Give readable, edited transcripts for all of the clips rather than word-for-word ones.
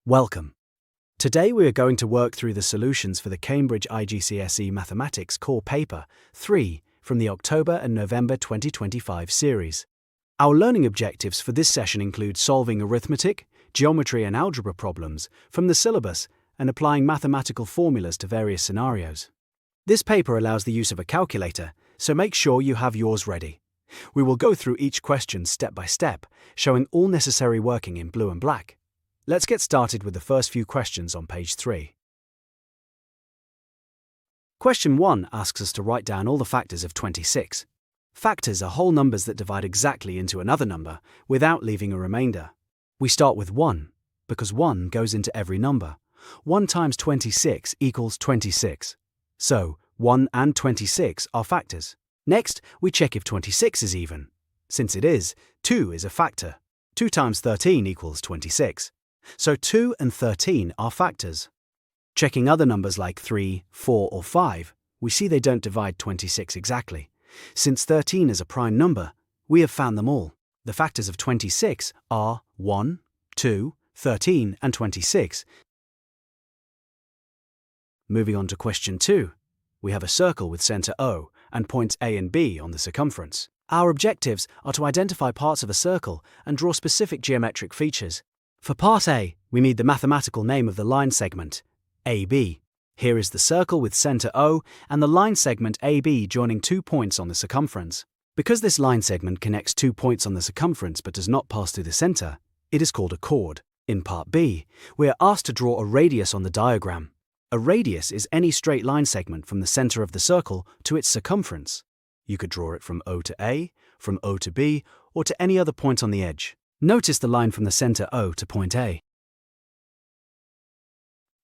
Welcome. Today we are going to work through the solutions for the Cambridge IGCSE Mathematics Core Paper 3 from the October and November 2025 series. Our learning objectives for this session include solving arithmetic, geometry and algebra problems from the syllabus and applying mathematical formulas to various scenarios. This paper allows the use of a calculator, so make sure you have yours ready. We will go through each question step by step, showing all necessary working in blue and black. Let's get started with the first few questions on page 3. Question 1 asks us to write down all the factors of 26. Factors are whole numbers that divide exactly into another number without leaving a remainder. We start with 1, because 1 goes into every number. 1 times 26 equals 26. So, 1 and 26 are factors. Next, we check if 26 is even. Since it is, 2 is a factor. 2 times 13 equals 26. So 2 and 13 are factors. Checking other numbers like 3, 4 or 5, we see they don't divide 26 exactly. Since 13 is a prime number, we have found them all. The factors of 26 are 1, 2, 13 and 26. Moving on to question 2. We have a circle with center O and points A and B on the circumference. Our objectives are to identify parts of a circle and draw specific geometric features. For part A, we need the mathematical name of the line segment, AB. Here is the circle with center O and the line segment AB joining 2 points on the circumference. Because this line segment connects 2 points on the circumference but does not pass through the center, it is called a chord. In part B, we are asked to draw a radius on the diagram. A radius is any straight line segment from the center of the circle to its circumference. You could draw it from O to A, from O to B, or to any other point on the edge. Notice the line from the center O to point A.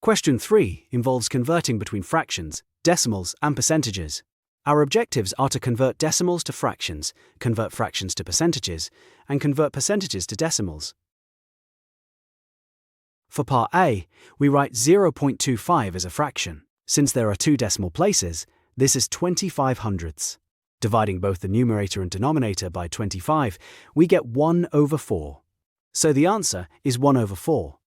Question 3 involves converting between fractions, decimals, and percentages. Our objectives are to convert decimals to fractions, convert fractions to percentages, and convert percentages to decimals. For part A, we write 0.25 as a fraction. Since there are 2 decimal places, this is 25 hundredths. Dividing both the numerator and denominator by 25, we get 1 over 4. So the answer is 1 over 4.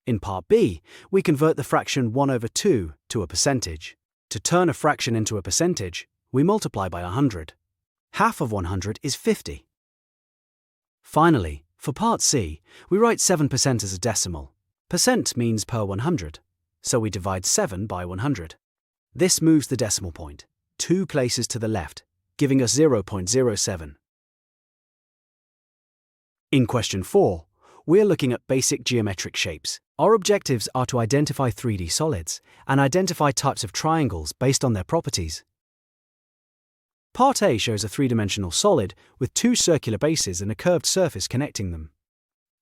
In part B, we convert the fraction 1 over 2 to a percentage. To turn a fraction into a percentage, we multiply by 100. Half of 100 is 50. Finally, for part C, we write 7% as a decimal. Percent means per 100, so we divide 7 by 100. This moves the decimal point 2 places to the left, giving us 0.07. In question 4, we are looking at basic geometric shapes. Our objectives are to identify 3D solids and identify types of triangles based on their properties. Part A shows a 3-dimensional solid with 2 circular bases and a curved surface connecting them.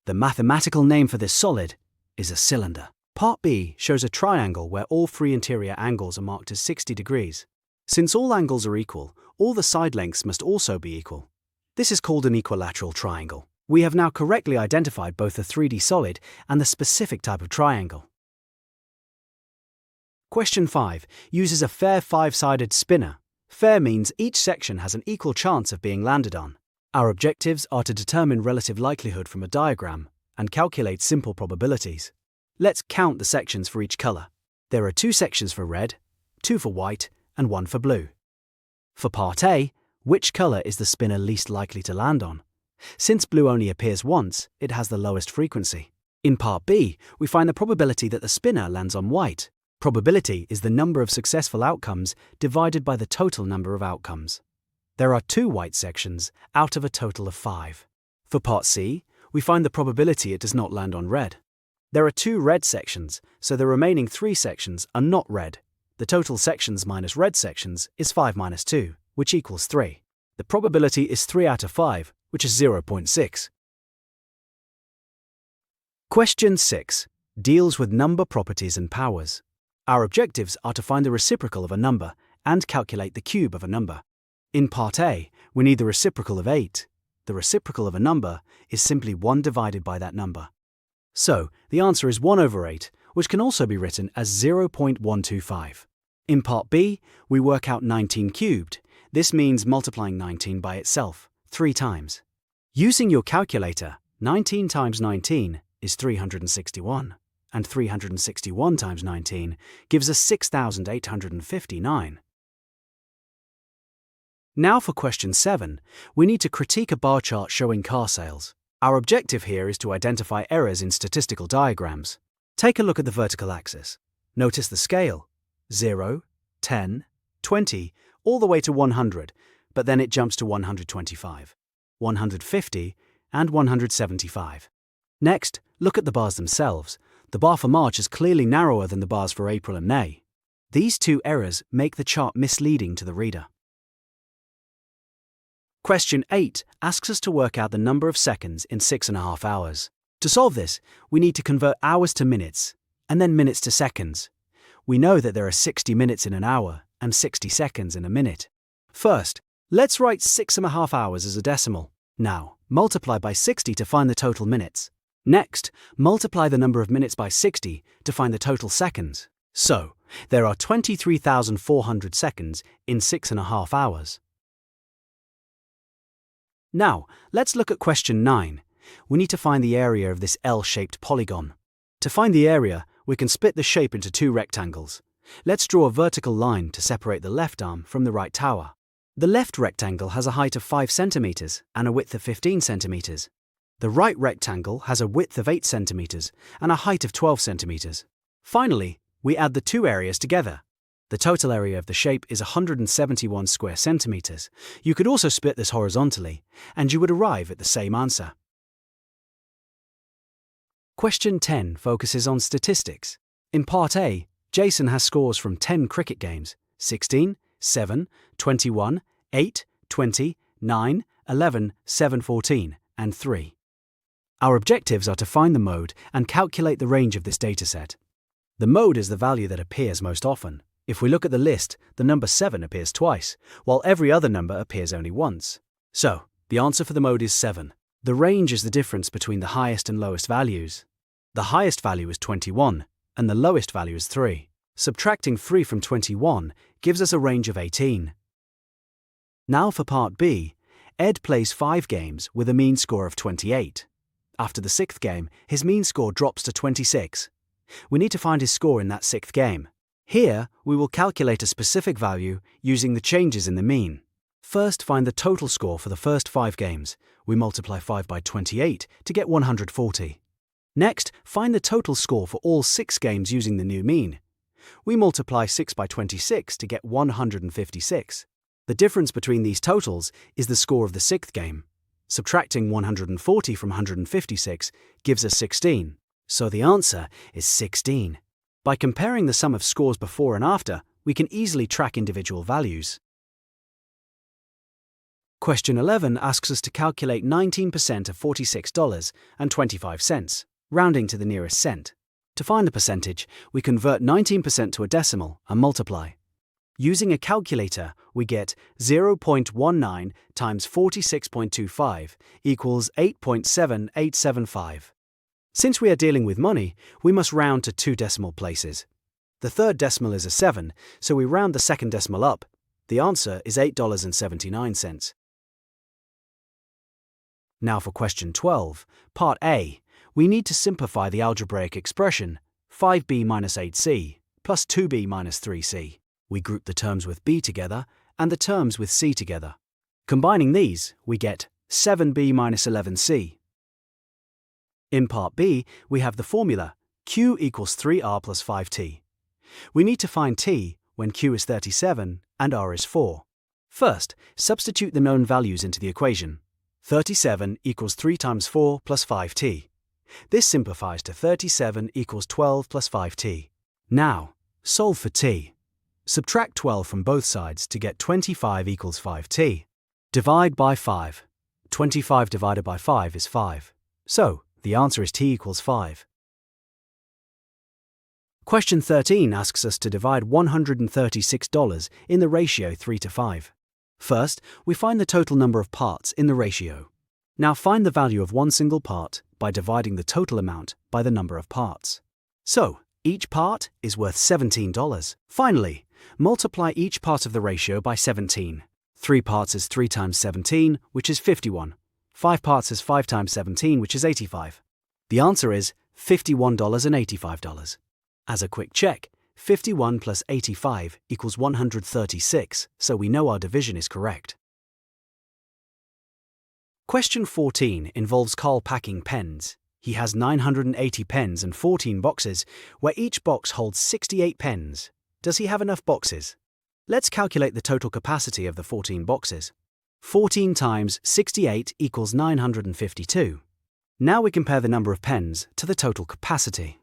The mathematical name for this solid is a cylinder. Part B shows a triangle where all 3 interior angles are marked as 60 degrees. Since all angles are equal, all the side lengths must also be equal. This is called an equilateral triangle. We have now correctly identified both the 3D solid and the specific type of triangle. Question 5 uses a fair 5-sided spinner. Fair means each section has an equal chance of being landed on. Our objectives are to determine relative likelihood from a diagram and calculate simple probabilities. Let's count the sections for each color. There are 2 sections for red, 2 for white, and 1 for blue. For part A, which color is the spinner least likely to land on? Since blue only appears once, it has the lowest frequency. In part B, we find the probability that the spinner lands on white. Probability is the number of successful outcomes divided by the total number of outcomes. There are 2 white sections out of a total of 5. For part C, we find the probability it does not land on red. There are 2 red sections, so the remaining 3 sections are not red. The total sections minus red sections is 5 minus 2, which equals 3. The probability is 3 out of 5, which is 0.6. Question 6 deals with number properties and powers. Our objectives are to find the reciprocal of a number and calculate the cube of a number. In part A, we need the reciprocal of 8. The reciprocal of a number is simply 1 divided by that number. So, the answer is 1 over 8, which can also be written as 0.125. In part B, we work out 19 cubed. This means multiplying 19 by itself 3 times. Using your calculator, 19 times 19 is 361, and 361 times 19 gives us 6,859. Now for question 7, we need to critique a bar chart showing car sales. Our objective here is to identify errors in statistical diagrams. Take a look at the vertical axis. Notice the scale, 0, 10, 20, all the way to 100, but then it jumps to 125, 150, and 175. Next, look at the bars themselves. The bar for March is clearly narrower than the bars for April and May. These two errors make the chart misleading to the reader. Question 8 asks us to work out the number of seconds in 6.5 hours. To solve this, we need to convert hours to minutes, and then minutes to seconds. We know that there are 60 minutes in an hour and 60 seconds in a minute. First, let's write 6.5 hours as a decimal. Now, multiply by 60 to find the total minutes. Next, multiply the number of minutes by 60 to find the total seconds. So, there are 23,400 seconds in 6.5 hours. Now, let's look at question 9. We need to find the area of this L-shaped polygon. To find the area, we can split the shape into two rectangles. Let's draw a vertical line to separate the left arm from the right tower. The left rectangle has a height of 5 centimeters and a width of 15 centimeters. The right rectangle has a width of 8 centimeters and a height of 12 centimeters. Finally, we add the two areas together. The total area of the shape is 171 square centimeters. You could also split this horizontally, and you would arrive at the same answer. Question 10 focuses on statistics. In Part A, Jason has scores from 10 cricket games: 16, 7, 21, 8, 20, 9, 11, 7, 14, and 3. Our objectives are to find the mode and calculate the range of this dataset. The mode is the value that appears most often. If we look at the list, the number 7 appears twice, while every other number appears only once. So, the answer for the mode is 7. The range is the difference between the highest and lowest values. The highest value is 21, and the lowest value is 3. Subtracting 3 from 21 gives us a range of 18. Now for Part B, Ed plays 5 games with a mean score of 28. After the 6th game, his mean score drops to 26. We need to find his score in that 6th game. Here, we will calculate a specific value using the changes in the mean. First, find the total score for the first 5 games. We multiply 5 by 28 to get 140. Next, find the total score for all 6 games using the new mean. We multiply 6 by 26 to get 156. The difference between these totals is the score of the 6th game. Subtracting 140 from 156 gives us 16. So the answer is 16. By comparing the sum of scores before and after, we can easily track individual values. Question 11 asks us to calculate 19% of $46.25, rounding to the nearest cent. To find the percentage, we convert 19% to a decimal and multiply. Using a calculator, we get 0.19 times 46.25 equals 8.7875. Since we are dealing with money, we must round to 2 decimal places. The third decimal is a 7, so we round the second decimal up. The answer is $8.79. Now for question 12, Part A. We need to simplify the algebraic expression 5b minus 8c plus 2b minus 3c. We group the terms with b together and the terms with c together. Combining these, we get 7b minus 11c. In Part B, we have the formula Q equals 3R plus 5T. We need to find T when Q is 37 and R is 4. First, substitute the known values into the equation. 37 equals 3 times 4 plus 5T. This simplifies to 37 equals 12 plus 5T. Now, solve for T. Subtract 12 from both sides to get 25 equals 5T. Divide by 5. 25 divided by 5 is 5. So, the answer is T equals 5. Question 13 asks us to divide $136 in the ratio 3 to 5. First, we find the total number of parts in the ratio. Now find the value of one single part by dividing the total amount by the number of parts. So, each part is worth $17. Finally, multiply each part of the ratio by 17. 3 parts is 3 times 17, which is 51. 5 parts is 5 times 17, which is 85. The answer is $51.85. As a quick check, 51 plus 85 equals 136, so we know our division is correct. Question 14 involves Carl packing pens. He has 980 pens and 14 boxes, where each box holds 68 pens. Does he have enough boxes? Let's calculate the total capacity of the 14 boxes. 14 times 68 equals 952. Now we compare the number of pens to the total capacity.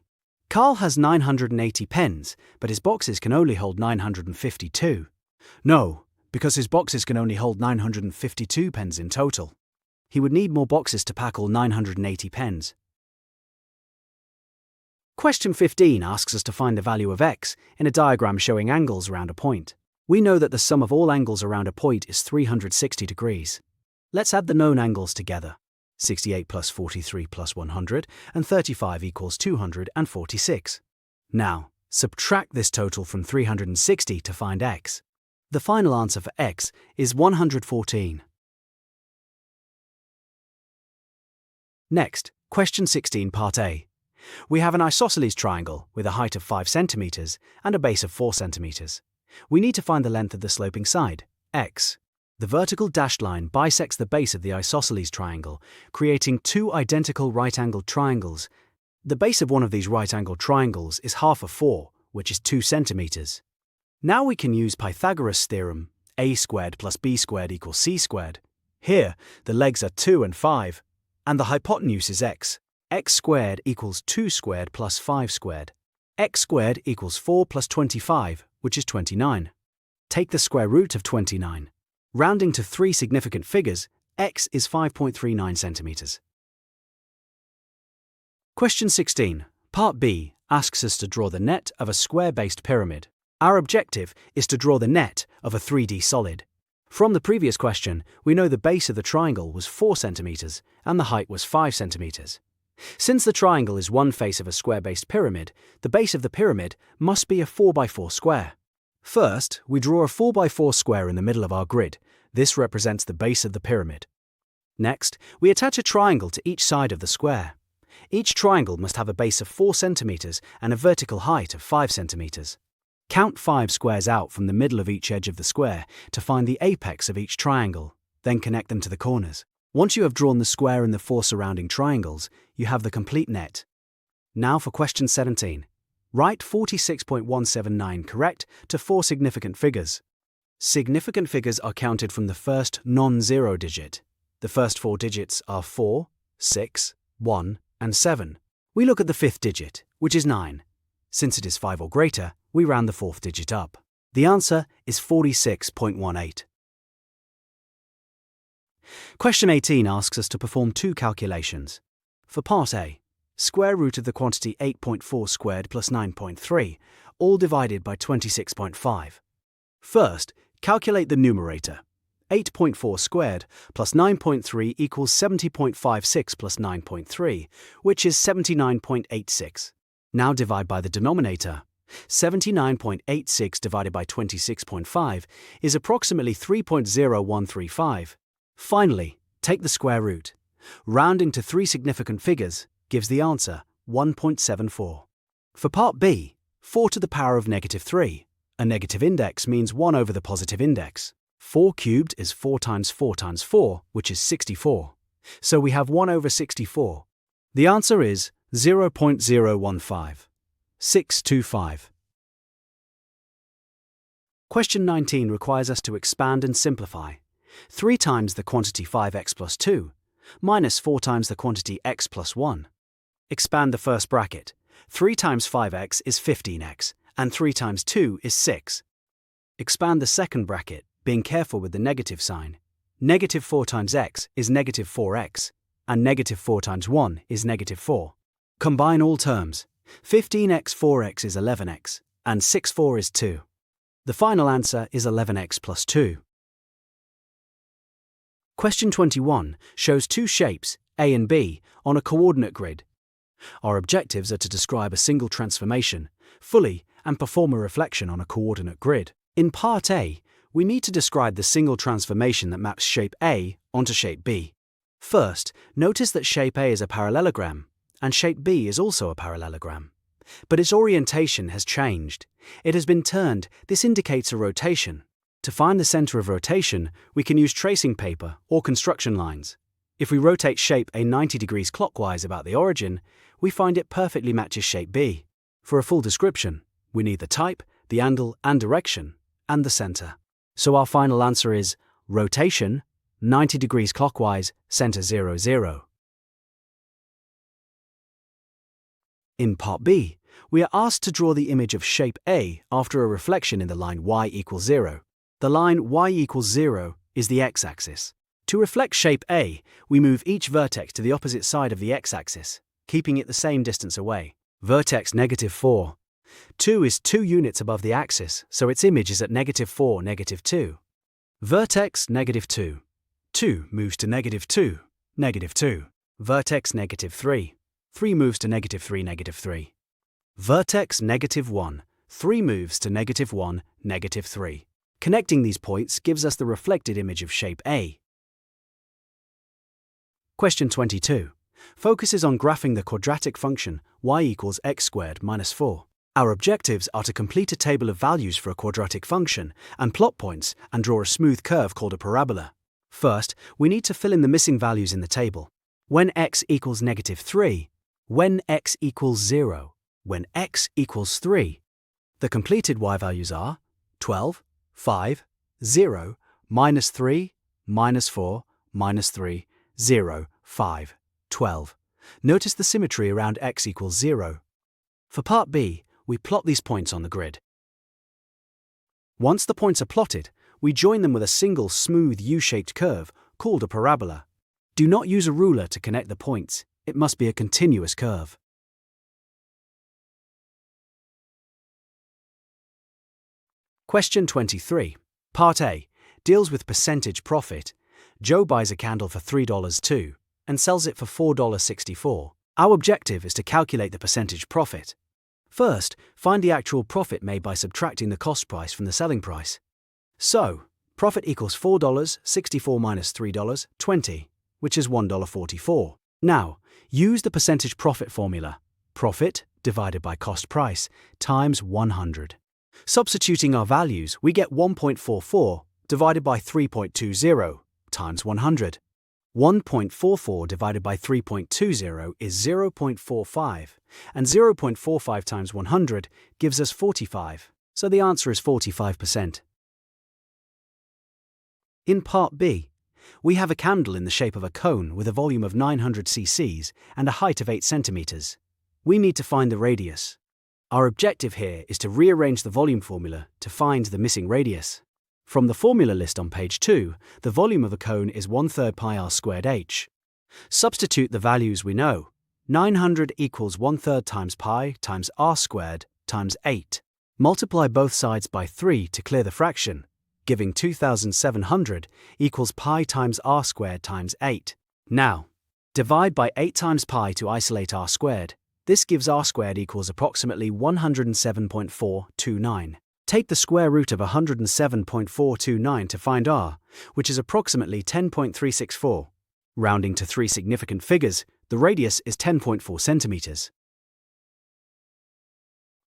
Carl has 980 pens, but his boxes can only hold 952. No, because his boxes can only hold 952 pens in total. He would need more boxes to pack all 980 pens. Question 15 asks us to find the value of x in a diagram showing angles around a point. We know that the sum of all angles around a point is 360 degrees. Let's add the known angles together. 68 plus 43 plus 100 and 35 equals 246. Now, subtract this total from 360 to find x. The final answer for x is 114. Next, question 16 part A. We have an isosceles triangle with a height of 5 centimeters and a base of 4 centimeters. We need to find the length of the sloping side, x. The vertical dashed line bisects the base of the isosceles triangle, creating two identical right-angled triangles. The base of one of these right-angled triangles is half of 4, which is 2 centimeters. Now we can use Pythagoras' theorem, a squared plus b squared equals c squared. Here, the legs are 2 and 5, and the hypotenuse is x. X squared equals 2 squared plus 5 squared. X squared equals 4 plus 25, which is 29. Take the square root of 29. Rounding to 3 significant figures, x is 5.39 centimeters. Question 16, part B, asks us to draw the net of a square-based pyramid. Our objective is to draw the net of a 3D solid. From the previous question, we know the base of the triangle was 4 centimeters and the height was 5 centimeters. Since the triangle is one face of a square-based pyramid, the base of the pyramid must be a 4x4 square. First, we draw a 4x4 square in the middle of our grid. This represents the base of the pyramid. Next, we attach a triangle to each side of the square. Each triangle must have a base of 4 centimeters and a vertical height of 5 centimeters. Count 5 squares out from the middle of each edge of the square to find the apex of each triangle, then connect them to the corners. Once you have drawn the square and the 4 surrounding triangles, you have the complete net. Now for question 17. Write 46.179 correct to 4 significant figures. Significant figures are counted from the first non-zero digit. The first 4 digits are 4, 6, 1, and 7. We look at the 5th digit, which is 9. Since it is 5 or greater, we round the 4th digit up. The answer is 46.18. Question 18 asks us to perform 2 calculations. For part A, square root of the quantity 8.4 squared plus 9.3, all divided by 26.5. First, calculate the numerator. 8.4 squared plus 9.3 equals 70.56 plus 9.3, which is 79.86. Now divide by the denominator. 79.86 divided by 26.5 is approximately 3.0135. Finally, take the square root. Rounding to 3 significant figures gives the answer 1.74. For part B, 4 to the power of -3. A negative index means 1 over the positive index. 4 cubed is 4 times 4 times 4, which is 64. So we have 1 over 64. The answer is 0.015. 625. Question 19 requires us to expand and simplify. 3 times the quantity 5x plus 2, minus 4 times the quantity x plus 1. Expand the first bracket. 3 times 5x is 15x, and 3 times 2 is 6. Expand the second bracket, being careful with the negative sign. Negative 4 times x is negative 4x, and negative 4 times 1 is negative 4. Combine all terms. 15x 4x is 11x, and 6 4 is 2. The final answer is 11x plus 2. Question 21 shows 2 shapes, A and B, on a coordinate grid. Our objectives are to describe a single transformation, fully, and perform a reflection on a coordinate grid. In part A, we need to describe the single transformation that maps shape A onto shape B. First, notice that shape A is a parallelogram. and shape B is also a parallelogram. But its orientation has changed. It has been turned. This indicates a rotation. To find the center of rotation, we can use tracing paper or construction lines. If we rotate shape A 90 degrees clockwise about the origin, we find it perfectly matches shape B. For a full description, we need the type, the angle and direction, and the center. So our final answer is rotation, 90 degrees clockwise, center 0, 0. In part B, we are asked to draw the image of shape A after a reflection in the line y equals 0. The line y equals 0 is the x-axis. To reflect shape A, we move each vertex to the opposite side of the x-axis, keeping it the same distance away. Vertex -4. 2 is 2 units above the axis, so its image is at -4, -2. Vertex -2. 2 moves to -2, -2. Vertex -3. 3 moves to -3, -3. Vertex -1. 3 moves to -1, -3. Connecting these points gives us the reflected image of shape A. Question 22 focuses on graphing the quadratic function y equals x squared minus 4. Our objectives are to complete a table of values for a quadratic function and plot points and draw a smooth curve called a parabola. First, we need to fill in the missing values in the table. When x equals -3, when x equals 0, when x equals 3. The completed y values are 12, 5, 0, -3, -4, -3, 0, 5, 12. Notice the symmetry around x equals 0. For part B, we plot these points on the grid. Once the points are plotted, we join them with a single smooth U-shaped curve called a parabola. Do not use a ruler to connect the points. It must be a continuous curve. Question 23. Part A deals with percentage profit. Joe buys a candle for $3.02 and sells it for $4.64. Our objective is to calculate the percentage profit. First, find the actual profit made by subtracting the cost price from the selling price. So, profit equals $4.64 minus $3.20, which is $1.44. Now, use the percentage profit formula. Profit divided by cost price times 100. Substituting our values, we get 1.44 divided by 3.20 times 100. 1.44 divided by 3.20 is 0.45, and 0.45 times 100 gives us 45, so the answer is 45%. In part B, we have a candle in the shape of a cone with a volume of 900 cc's and a height of 8 centimeters. We need to find the radius. Our objective here is to rearrange the volume formula to find the missing radius. From the formula list on page 2, the volume of a cone is 1/3 pi r squared h. Substitute the values we know. 900 equals 1/3 times pi times r squared times 8. Multiply both sides by 3 to clear the fraction, giving 2,700 equals pi times r squared times 8. Now, divide by 8 times pi to isolate r squared. This gives r squared equals approximately 107.429. Take the square root of 107.429 to find r, which is approximately 10.364. Rounding to 3 significant figures, the radius is 10.4 centimeters.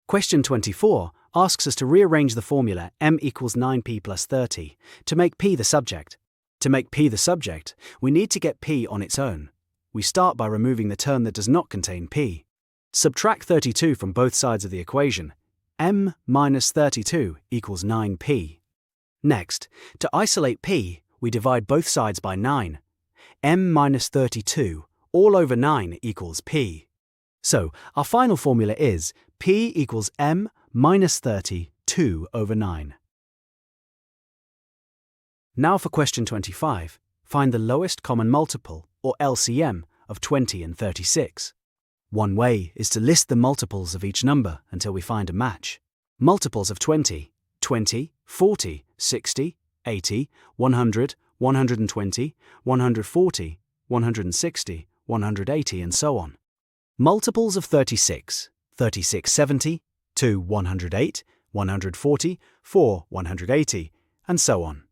Question 24 asks us to rearrange the formula m equals 9p plus 30 to make p the subject. To make p the subject, we need to get p on its own. We start by removing the term that does not contain p. Subtract 32 from both sides of the equation. m minus 32 equals 9p. Next, to isolate p, we divide both sides by 9. m minus 32 all over 9 equals p. So, our final formula is p equals m minus 32 over 9. Now for question 25, find the lowest common multiple, or LCM, of 20 and 36. One way is to list the multiples of each number until we find a match. Multiples of 20, 20, 40, 60, 80, 100, 120, 140, 160, 180, and so on. Multiples of 36, 3670, 2, 108, 140, 4, 180, and so on.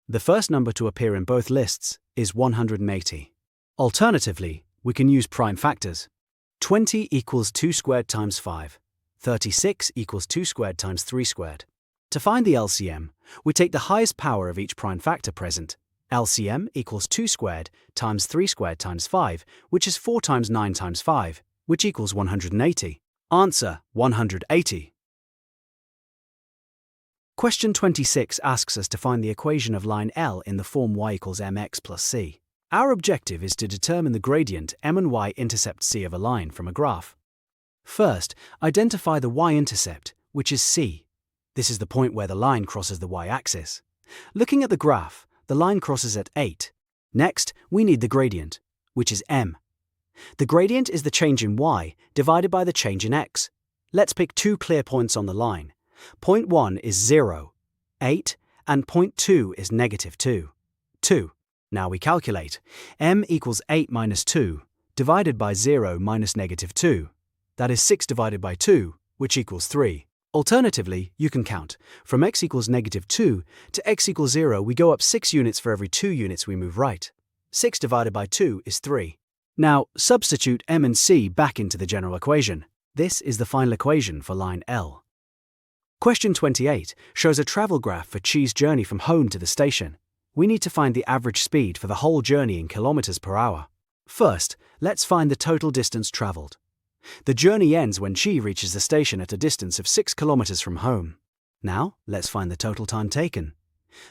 The first number to appear in both lists is 180. Alternatively, we can use prime factors. 20 equals 2 squared times 5. 36 equals 2 squared times 3 squared. To find the LCM, we take the highest power of each prime factor present. LCM equals 2 squared times 3 squared times 5, which is 4 times 9 times 5, which equals 180. Answer: 180. Question 26 asks us to find the equation of line L in the form y equals mx plus c. Our objective is to determine the gradient m and y intercept c of a line from a graph. First, identify the y-intercept, which is c. This is the point where the line crosses the y-axis. Looking at the graph, the line crosses at 8. Next, we need the gradient, which is m. The gradient is the change in y divided by the change in x. Let's pick two clear points on the line. Point 1 is 0, 8, and point 2 is -2, 2. Now we calculate. M equals 8 minus 2, divided by 0 minus -2. That is 6 divided by 2, which equals 3. Alternatively, you can count. From x equals -2 to x equals 0, we go up 6 units for every 2 units we move right. 6 divided by 2 is 3. Now, substitute m and c back into the general equation. This is the final equation for line L. Question 28 shows a travel graph for Chi's journey from home to the station. We need to find the average speed for the whole journey in kilometers per hour. First, let's find the total distance traveled. The journey ends when Chi reaches the station at a distance of 6 kilometers from home. Now, let's find the total time taken.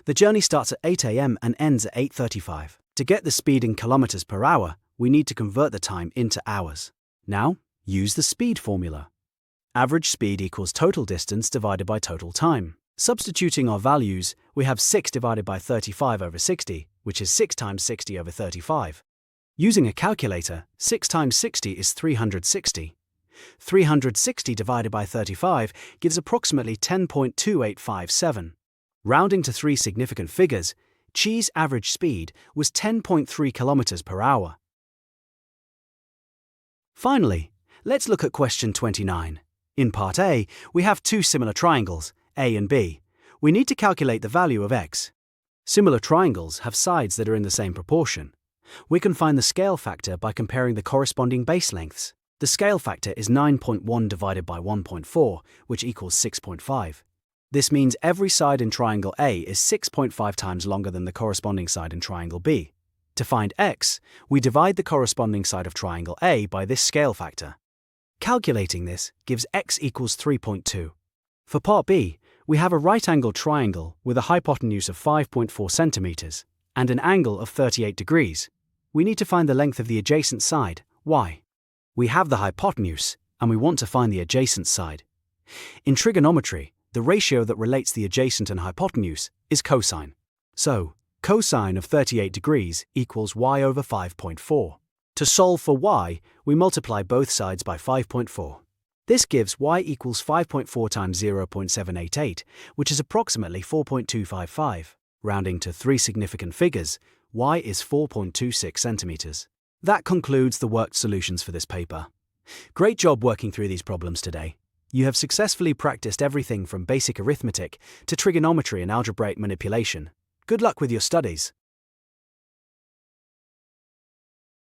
The journey starts at 8 a.m. and ends at 8:35. To get the speed in kilometers per hour, we need to convert the time into hours. Now, use the speed formula. Average speed equals total distance divided by total time. Substituting our values, we have 6 divided by 35 over 60, which is 6 times 60 over 35. Using a calculator, 6 times 60 is 360. 360 divided by 35 gives approximately 10.2857. Rounding to 3 significant figures, Chi's average speed was 10.3 kilometers per hour. Finally, let's look at question 29. In part A, we have two similar triangles, A and B. We need to calculate the value of x. Similar triangles have sides that are in the same proportion. We can find the scale factor by comparing the corresponding base lengths. The scale factor is 9.1 divided by 1.4, which equals 6.5. This means every side in triangle A is 6.5 times longer than the corresponding side in triangle B. To find x, we divide the corresponding side of triangle A by this scale factor. Calculating this gives x equals 3.2. For part B, we have a right-angled triangle with a hypotenuse of 5.4 centimeters and an angle of 38 degrees. We need to find the length of the adjacent side, y. We have the hypotenuse, and we want to find the adjacent side. In trigonometry, the ratio that relates the adjacent and hypotenuse is cosine. So, cosine of 38 degrees equals y over 5.4. To solve for y, we multiply both sides by 5.4. This gives y equals 5.4 times 0.788, which is approximately 4.255. Rounding to 3 significant figures, y is 4.26 centimeters. That concludes the worked solutions for this paper. Great job working through these problems today. You have successfully practiced everything from basic arithmetic to trigonometry and algebraic manipulation. Good luck with your studies.